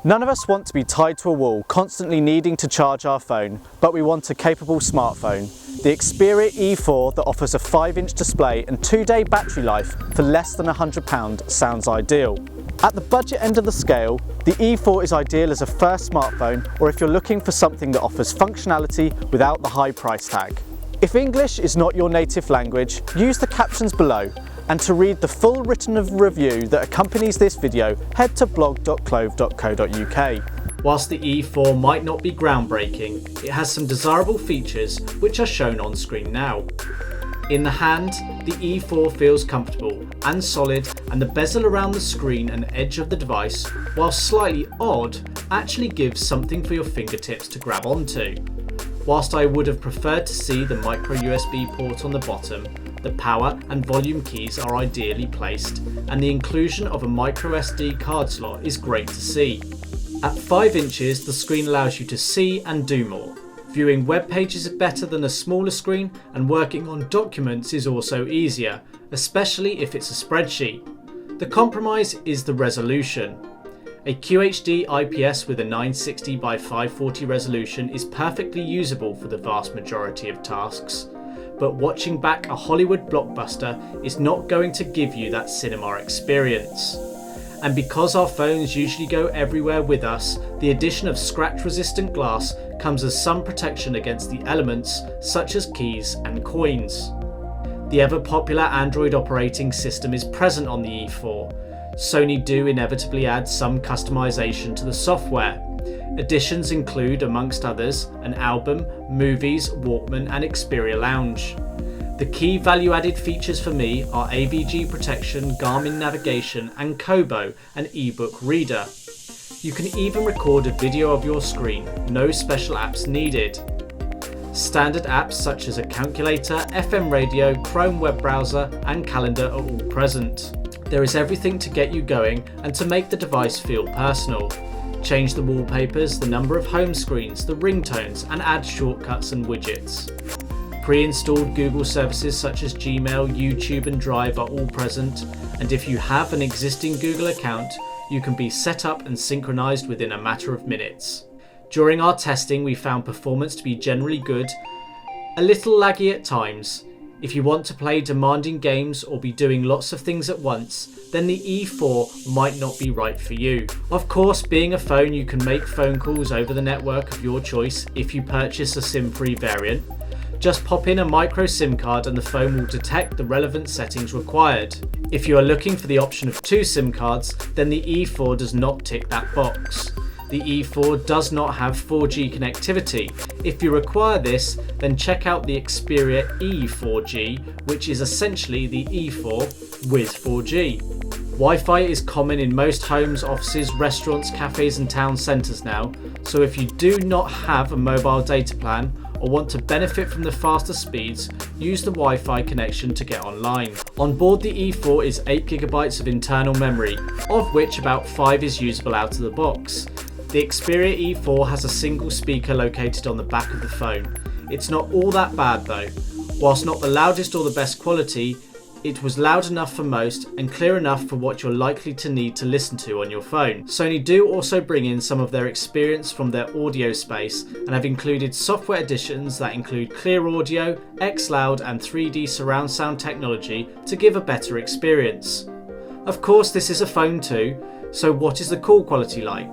None of us want to be tied to a wall, constantly needing to charge our phone, but we want a capable smartphone. The Xperia E4 that offers a 5-inch display and 2-day battery life for less than £100 sounds ideal. At the budget end of the scale, the E4 is ideal as a first smartphone, or if you're looking for something that offers functionality without the high price tag. If English is not your native language, use the captions below. And to read the full written review that accompanies this video, head to blog.clove.co.uk. Whilst the E4 might not be groundbreaking, it has some desirable features which are shown on screen now. In the hand, the E4 feels comfortable and solid, and the bezel around the screen and edge of the device, while slightly odd, actually gives something for your fingertips to grab onto. Whilst I would have preferred to see the micro USB port on the bottom, the power and volume keys are ideally placed, and the inclusion of a MicroSD card slot is great to see. At 5 inches, the screen allows you to see and do more. Viewing web pages is better than a smaller screen, and working on documents is also easier, especially if it's a spreadsheet. The compromise is the resolution. A QHD IPS with a 960 by 540 resolution is perfectly usable for the vast majority of tasks. But watching back a Hollywood blockbuster is not going to give you that cinema experience. And because our phones usually go everywhere with us, the addition of scratch-resistant glass comes as some protection against the elements such as keys and coins. The ever-popular Android operating system is present on the E4. Sony do inevitably add some customization to the software. Additions include, amongst others, an album, movies, Walkman and Xperia Lounge. The key value-added features for me are AVG protection, Garmin navigation and Kobo, an ebook reader. You can even record a video of your screen, no special apps needed. Standard apps such as a calculator, FM radio, Chrome web browser and calendar are all present. There is everything to get you going and to make the device feel personal. Change the wallpapers, the number of home screens, the ringtones and add shortcuts and widgets. Pre-installed Google services such as Gmail, YouTube and Drive are all present, and if you have an existing Google account, you can be set up and synchronized within a matter of minutes. During our testing, we found performance to be generally good, a little laggy at times. If you want to play demanding games or be doing lots of things at once, then the E4 might not be right for you. Of course, being a phone, you can make phone calls over the network of your choice if you purchase a SIM-free variant. Just pop in a micro SIM card and the phone will detect the relevant settings required. If you are looking for the option of 2 SIM cards, then the E4 does not tick that box. The E4 does not have 4G connectivity. If you require this, then check out the Xperia E4G, which is essentially the E4 with 4G. Wi-Fi is common in most homes, offices, restaurants, cafes and town centres now, so if you do not have a mobile data plan or want to benefit from the faster speeds, use the Wi-Fi connection to get online. On board the E4 is 8GB of internal memory, of which about 5 is usable out of the box. The Xperia E4 has a single speaker located on the back of the phone. It's not all that bad though. Whilst not the loudest or the best quality, it was loud enough for most and clear enough for what you're likely to need to listen to on your phone. Sony do also bring in some of their experience from their audio space and have included software additions that include clear audio, xLoud and 3D surround sound technology to give a better experience. Of course, this is a phone too, so what is the call quality like?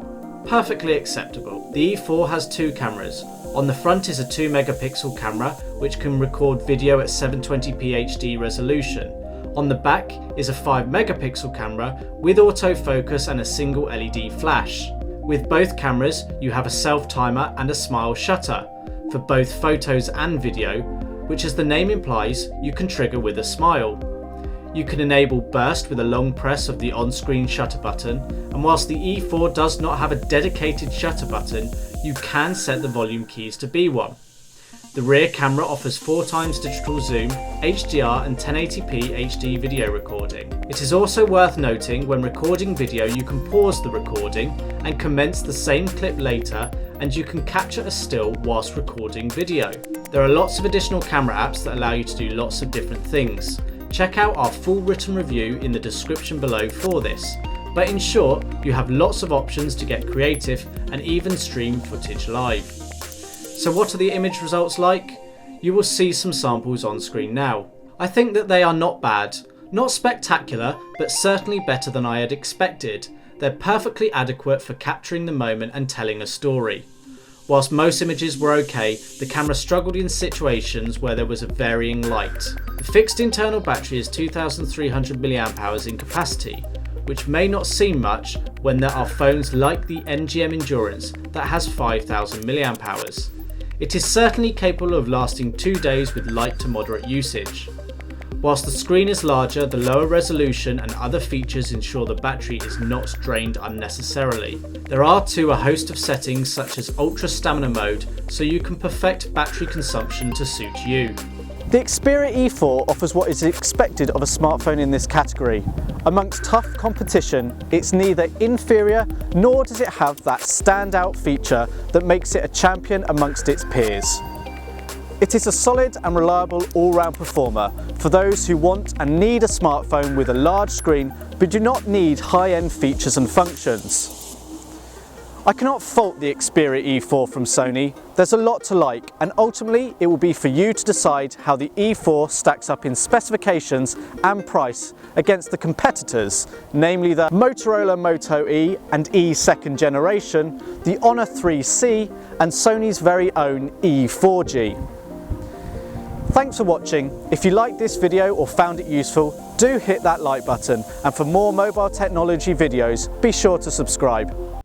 Perfectly acceptable. The E4 has 2 cameras. On the front is a 2 megapixel camera which can record video at 720p HD resolution. On the back is a 5 megapixel camera with autofocus and a single LED flash. With both cameras you have a self timer and a smile shutter for both photos and video, which as the name implies you can trigger with a smile. You can enable burst with a long press of the on-screen shutter button, and whilst the E4 does not have a dedicated shutter button, you can set the volume keys to be one. The rear camera offers 4x digital zoom, HDR and 1080p HD video recording. It is also worth noting when recording video you can pause the recording and commence the same clip later, and you can capture a still whilst recording video. There are lots of additional camera apps that allow you to do lots of different things. Check out our full written review in the description below for this. But in short, you have lots of options to get creative and even stream footage live. So what are the image results like? You will see some samples on screen now. I think that they are not bad. Not spectacular, but certainly better than I had expected. They're perfectly adequate for capturing the moment and telling a story. Whilst most images were okay, the camera struggled in situations where there was a varying light. The fixed internal battery is 2300 mAh in capacity, which may not seem much when there are phones like the NGM Endurance that has 5000 mAh. It is certainly capable of lasting 2 days with light to moderate usage. Whilst the screen is larger, the lower resolution and other features ensure the battery is not drained unnecessarily. There are too a host of settings such as ultra stamina mode, so you can perfect battery consumption to suit you. The Xperia E4 offers what is expected of a smartphone in this category. Amongst tough competition, it's neither inferior nor does it have that standout feature that makes it a champion amongst its peers. It is a solid and reliable all-round performer for those who want and need a smartphone with a large screen but do not need high-end features and functions. I cannot fault the Xperia E4 from Sony. There's a lot to like, and ultimately it will be for you to decide how the E4 stacks up in specifications and price against the competitors, namely the Motorola Moto E and E second generation, the Honor 3C and Sony's very own E4G. Thanks for watching. If you liked this video or found it useful, do hit that like button, and for more mobile technology videos, be sure to subscribe.